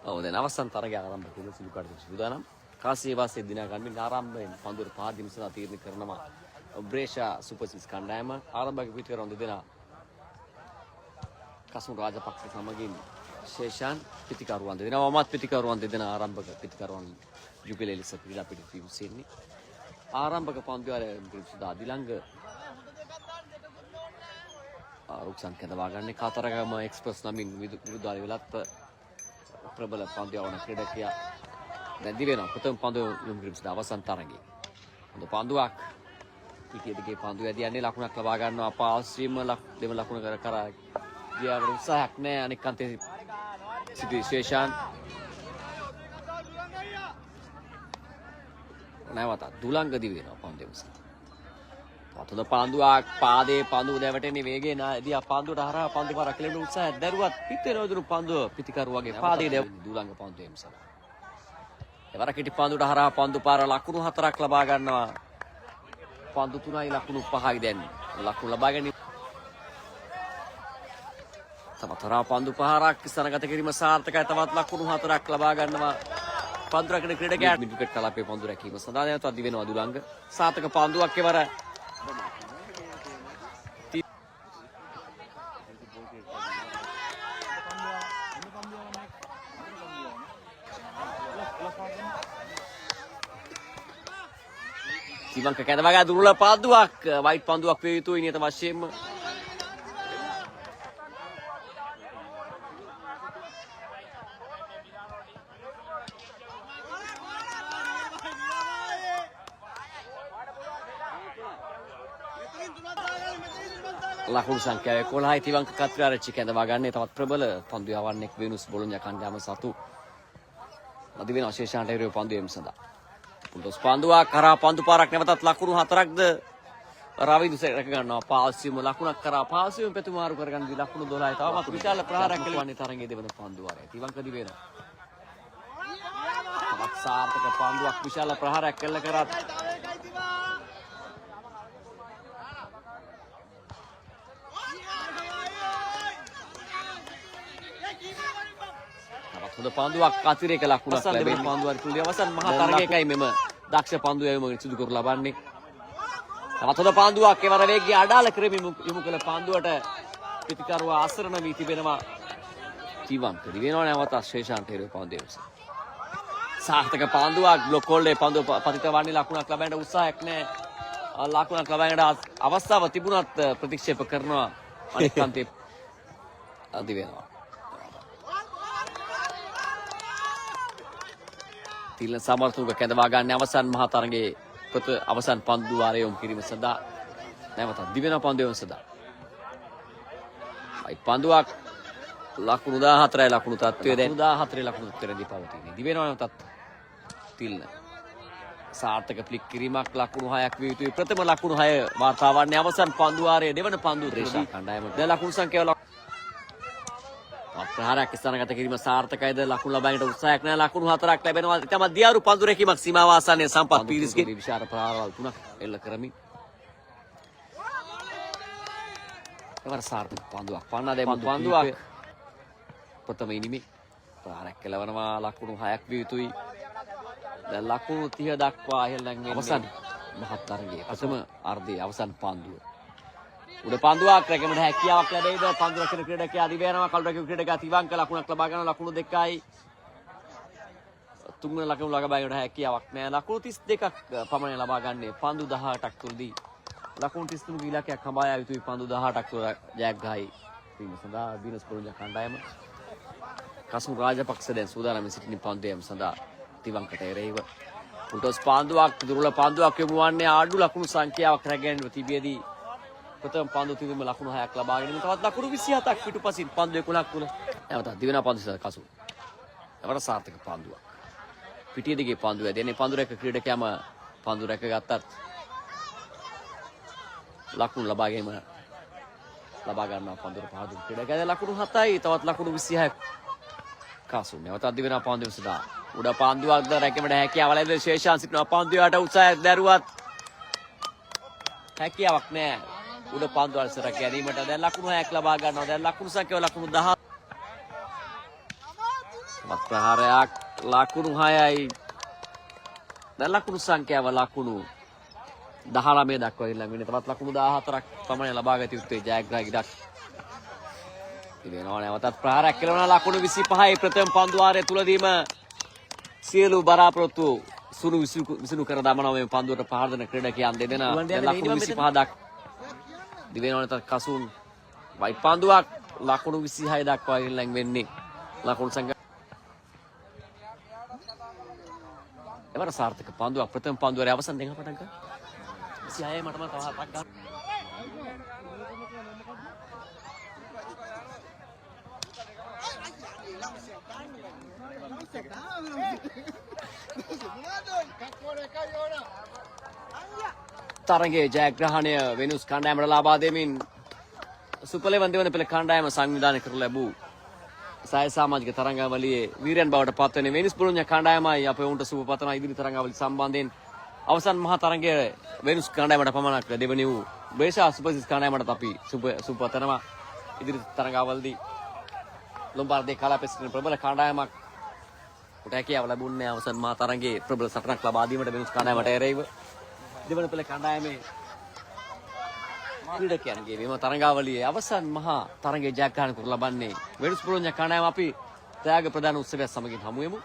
ඔව් දැන් අවසන් තරගය ආරම්භ කරන සිදු කඩේ සූදානම්. කාසිය වාසයේ දිනා ගන්න ආරම්භයෙන් පන්දුර පහදින සඳහා තීරණය කරනවා. බ්‍රේෂා සුපර්සිස් කණ්ඩායම ආරම්භක පිටකරන දෙදෙනා කසුන් රාජපක්ෂ සමගින් ශේෂාන් පිටිකරුවන් දෙදෙනා වමත් පිටිකරුවන් දෙදෙනා ආරම්භක පිටිකරුවන් යුගලෙලිස ක්‍රීඩා පිටි පිවිසෙන්නේ. ආරම්භක පන්දු වල සුදා දිලංග රුක්සන් කඳවා ගන්න කාතරගම එක්ස්ප්‍රස් නමින් විරුද්ධාලි වෙලත් ප්‍රබල පන්දු යවන ක්‍රීඩකයා දැන් දිවෙනවා. ප්‍රථම පන්දු යුම්ග්‍රිම්ස් අවසන් තරගයේ. හොඳ පන්දුවක් පිටිය දිගේ පන්දු ඇදියන්නේ ලකුණක් ලබා ගන්නවා. පාස්වීම දෙම ලකුණ කර ගියාට උත්සාහයක් නැහැ. අනික් අන්තේ සිටි ශේෂාන් නැවත දුලංග දිවෙනවා පන්දුව උස. අතන පන්දුවක් පාදේ පන්දුව දැවටෙන්නේ වේගයෙන් ආදී පන්දුවට හරහා පන්දු පාරක් ලැබෙන උත්සාහයක් දරුවත් පිටේ නොදුණු පන්දුව පිටිකරුවගේ පාදේ දුලංග පන්දුව එම්සල. එවර කිටි පන්දුවට හරහා පන්දු පාර ලකුණු 4ක් ලබා ගන්නවා. පන්දු 3යි ලකුණු 5යි දැන් ලකුණු ලබා ගැනීම. තවතරා පන්දු පහරක් ඉස්සරගත කිරීම සාර්ථකයි. තවත් ලකුණු 4ක් ලබා ගන්නවා. පන්දු රකින ක්‍රීඩකයා විකට් කලාපේ පන්දු රැකීම සඳහා නැවත අදි වෙනවා දුලංග. සාර්ථක පන්දුවක් එවර සිවංක කැඳවගා දුර්වල පන්දුවක් වයිට් පන්දුවක් වේ යුතුයි නියත වශයෙන්ම. ලකුණු සංඛ්‍යාව 11යි තිවංක කත්‍රාරච්චි කැඳවා ගන්නේ. තවත් ප්‍රබල පන්දු යවන්නෙක් වෙනුස් බොලොන්ජා කණ්ඩායම සතු අද වෙන ශේෂාන්ට එරෙහිව පන්දු යීම සඳහා පුල්ටොස් පන්දුවක් කරා පන්දු පාරක් නැවතත් ලකුණු 4ක්ද රවිදු රැක ගන්නවා. පාස්සියම ලකුණක් කරා පාස්සියම ප්‍රතිමාරු කරගන්න දී ලකුණු 12යි. තවමත් විශාල ප්‍රහාරයක් කෙලවන්නේ තරගයේ දෙවන පන්දු වාරය. තිවංක දිවෙනවා. තවත් සාර්ථක පන්දුවක් විශාල ප්‍රහාරයක් කෙල්ල කරත් හොඳ පන්දුවක් අතිරේක ලකුණක් ලැබෙන පන්දුවක් තුලදී අවසන් මහා තරගයකයි මෙම දක්ෂ පන්දු යැවීම සිදු කර ලබන්නේ. තවත් හොඳ පන්දුවක් එවර වේගය අඩාල කරමින් යොමු කළ පන්දුවට පිටිකරුවා අසරණ වී තිබෙනවා. ජීවන්ත දිවෙනවා නැවත ශේෂාන්ට එරෙහිව පන්දු යැවීම. සාර්ථක පන්දුවක් බ්ලොක් හෝල්ඩේ පන්දුව පතිත වන්නේ ලකුණක් ලබන්න උත්සාහයක් නැහැ. ලකුණක් ලබන්නට අවස්ථාව තිබුණත් ප්‍රතික්ෂේප කරනවා. අනිත් අන්තේ අදි වෙනවා. තිලන සමර්ථුක කැඳවා ගන්න අවසන් මහා තරගයේ අවසන් පන්දු වාරය යොමු කිරීම සඳහා නැවත දිවෙන පන්දු යොමු සඳහා අයි පන්දුවක් ලකුණු 14යි ලකුණු තත්ත්වයේ දැන් 14 ලකුණු තත්ත්වයේදී පවතින්නේ. දිවෙනවා නැවතත් තිලන සාර්ථක ෆ්ලික් කිරීමක් ලකුණු 6ක් විය යුතුයි. ප්‍රථම ලකුණු 6 වාර්තා වන්නේ අවසන් පන්දු වාරයේ දෙවන පන්දු රේෂී කණ්ඩායමට. දැන් ලකුණු සංඛ්‍යාව ප්‍රහාරයක් ඉස්සරගත කිරීම සාර්ථකයිද ලකුණු ලබා ගැනීමට උත්සාහයක් නැහැ. ලකුණු 4ක් ලැබෙනවා. තමයි දියාරු පන්දු රැකීමක් සීමාව ආසන්නයේ සම්පත් පීරිස්ගේ විශාල ප්‍රහාරවල් 3ක් එල්ල කරමින් එවර සාර්ථක පන්දුවක් පන්නා දැමු පන්දුවක් ප්‍රථම ඉනිමේ ප්‍රහාරයක් කෙලවනවා. ලකුණු 6ක් විය යුතුයි. දැන් ලකුණු 30 දක්වා ඉහළ නැංවෙන්නේ අවසන් මහත් තරගයේ ප්‍රථම අර්ධයේ අවසන් පන්දුව. උඩ පන්දුවක් රැකීමට හැකියාවක් ලැබෙයිද? පන්දු රැකෙන ක්‍රීඩකයා අදි වෙනවා. කළු රැකීම ක්‍රීඩකයා තිවංක ලකුණක් ලබා ගන්න ලකුණු 2යි. තුන්වන ලකුණු ලබා ගැනීමට හැකියාවක් නැහැ. ලකුණු 32ක් පමණ ලබා ගන්නේ පන්දු 18ක් තුලදී. ලකුණු 33 ඉලක්කයක් හඹා යා යුතුයි පන්දු 18ක් තුල ජයග්‍රහයි වීම සඳහා දිනස් පොරොන්ජා කණ්ඩායම. කසුන් රාජපක්ෂ දැන් සූදානම් සිටින පන්දු යම සඳහා තිවංකට එරෙහිව පුල්ටොස් පන්දුවක් දුර්වල පන්දුවක් යොමු වන්නේ ආඩු ලකුණු සංඛ්‍යාවක් රැගෙන තිබියදී ප්‍රථම පන්දු තිබීම ලකුණු 6ක් ලබා ගැනීම. තවත් ලකුණු 27ක් පිටුපසින් පන්දු 11ක් තුල නැවත දිවෙන පන්දු සඳහා කසු. එවර සාර්ථක පන්දුවක්. පිටිය දිගේ පන්දු ඇදෙන්නේ පන්දු රැක ක්‍රීඩකයාම පන්දු රැක ගත්තත් ලකුණු ලබා ගැනීම ලබා ගන්නවා පන්දුර පහදු ක්‍රීඩකයා. ලකුණු 7යි තවත් ලකුණු 26ක් කසු. නැවත දිවෙන පන්දු සඳහා උඩ පන්දුවක්ද රැකීමට හැකියාව ලැබෙන ශේෂාන් සිටිනවා. පන්දුවට උත්සාහයක් දැරුවත් හැකියාවක් නැහැ. උඩ පන්දු වල සර ගැනීමට දැන් ලකුණු 6ක් ලබා ගන්නවා. දැන් ලකුණු සංඛ්‍යාව ලකුණු 10. ප්‍රහාරයක් ලකුණු 6යි. දැන් ලකුණු සංඛ්‍යාව ලකුණු 19 දක්වා ගිහින් ළඟ වෙන තවත් ලකුණු 14ක් පමණ ලබා ගත යුත්තේ ජයග්‍රාහී ඉඩක්. ඉතින් නැවතත් ප්‍රහාරයක් කෙලවන ලකුණු 25යි ප්‍රථම පන්දු වාරය තුලදීම සියලු බලාපොරොත්තු විසුණු කර දමනවා මේ පන්දුවට පහර දෙන ක්‍රීඩකයන් දෙදෙන. ලකුණු 25 දක් දිවෙනවනේ තත් කසුන් වයි පන්දුවක් ලකුණු 26 දක්වා ගිහින් ළඟ වෙන්නේ. ලකුණු සංඛ්‍යාව එවර සාර්ථක පන්දුවක් ප්‍රථම පන්දුවේ අවසන් දෙක පටන් ගන්න. 26 මටම තව හතක් ගන්න. තරගයේ ජයග්‍රහණය වෙනුස් කණ්ඩායමට ලබා දෙමින් සුපලෙවන් දෙවන පෙළ කණ්ඩායම සංවිධානය කරනු ලැබූ සාය සමාජික තරඟාවලියේ වීරයන් බවට පත්වන වෙනිස් බොලොඤ්ඤා කණ්ඩායමයි අපේ උන්ට සුබ පතන ඉදිරි තරඟාවලිය සම්බන්ධයෙන් අවසන් මහා තරගයේ වෙනුස් කණ්ඩායමට පමණක් දෙවනි වූ බේෂා සුපර්සිස් කණ්ඩායමට අපි සුබ පතනවා ඉදිරි තරඟාවලියේදී ලොම්බාර්ඩේ කලාපයේ සිටින ප්‍රබල කණ්ඩායමක් උට හැකියාව ලැබුණේ අවසන් මහා තරගයේ ප්‍රබල සටනක් ලබා දීමට වෙනුස් කණ්ඩායමට එරෙහිව දෙවන පෙළ කණ්ඩායමේ ක්‍රීඩකයන්ගේ මෙම තරඟාවලියේ අවසන් මහා තරගයේ ජයග්‍රහණ කර ලබන්නේ වෙනුස් බොලොඤ්ඤා කණ්ඩායම අපි ත්‍යාග ප්‍රදාන උත්සවය සමගින් හමු වෙමු.